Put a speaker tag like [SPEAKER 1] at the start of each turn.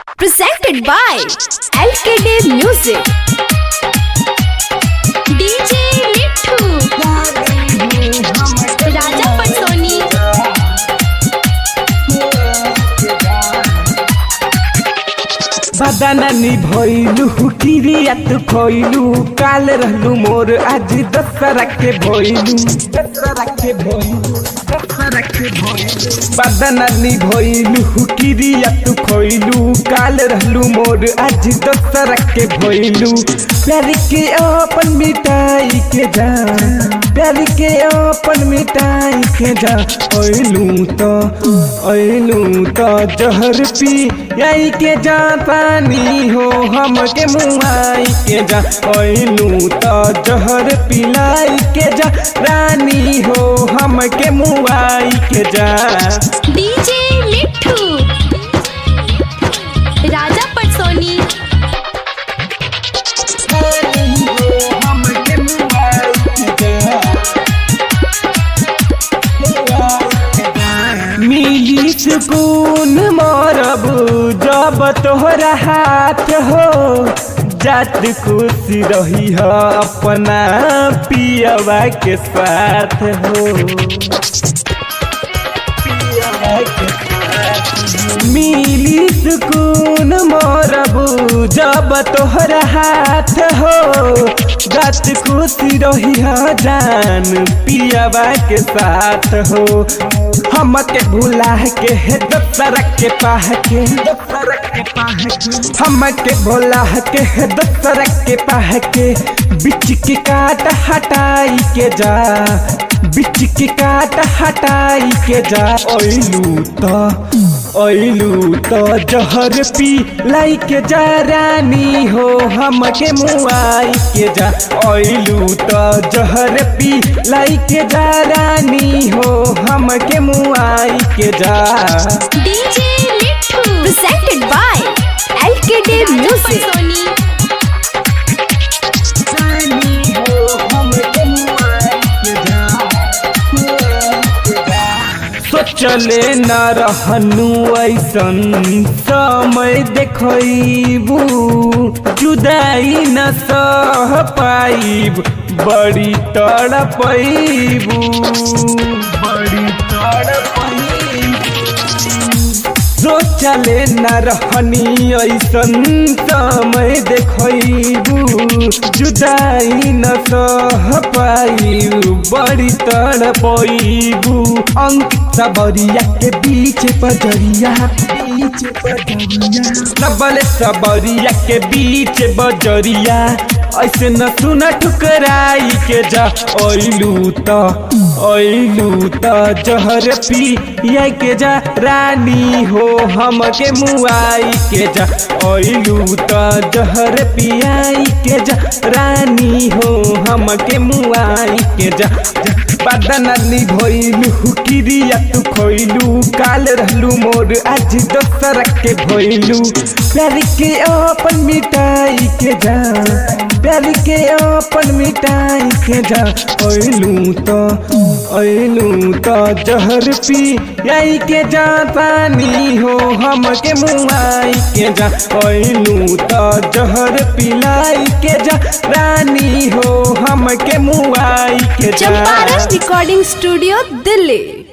[SPEAKER 1] Presented by LKD Music. DJ Mithu, Raja Patsoni.
[SPEAKER 2] बदाना निभइलु किरिया तू खोइलु काल रहलु मोर आज दशहरा के भइलु बदाना निभइलु किरिया तू खोइलु काल रहलु मोर आज दशहरा के भइलु प्यार के अपन मिटाई के जा प्यार के अपन मिटाई के जा ओइलु तो जहर पी आई के जा पानी हो हम के मुआई के जा ओइलू तो जहर पिलाई के जा रानी हो हम के मुआई के जा।
[SPEAKER 1] DJ मिठू, राजा पटसोनी। मिली सुकून मरब जब तोहरा हाथ हो जात खुशी रही है अपना पियवा के साथ हो मिली सुकून मरब जब तोहरा हाथ हो जात खुशी रही है जान पियवा के साथ हो हम के भुला के है दशहरा के पाह के हम के भुला के है दशहरा के पाह के बिच के काट हटाई के जा बिच के काट हटाई के जा ओइलू तो जहर पी लाई के जा रानी हो हम के मुआई के जा ओइलू तो जहर पी लाई के जा रानी हो हम के मुआई के जा। DJ Mithu, presented by LKD Music.
[SPEAKER 2] सोचले न रहनु ऐसन समय देखबू जुदाई न सह पाइब बड़ी तड़पैबू सोचले न रहनी ऐसन समय देखबू जुदाई न सह पाइब बड़ी तड़पैबू अंकित सबरिया के बीच बजरिया सबले सबरिया के बीच बजरिया ऐसे न सुन ठुकराई के जा ओइलू तो जहर पी के जा रानी हो हम के मुआई के जा ओइलू तो जहर पियाई के जा रानी हो हम के मुआई के जा बदन निभइलु किरिया तू खोइलु काल रहलु मोर आज दशहरा के भइलु प्यार के अपन मिटाई के जा प्यार के अपन मिटाई के जा ओइलू तो जहर पी आई के जा पानी हो हम के मुआई के जा ओइलू तो जहर पिलाई के जा रानी हो हम के मुआई के जा।
[SPEAKER 1] Champaran recording studio, Delhi.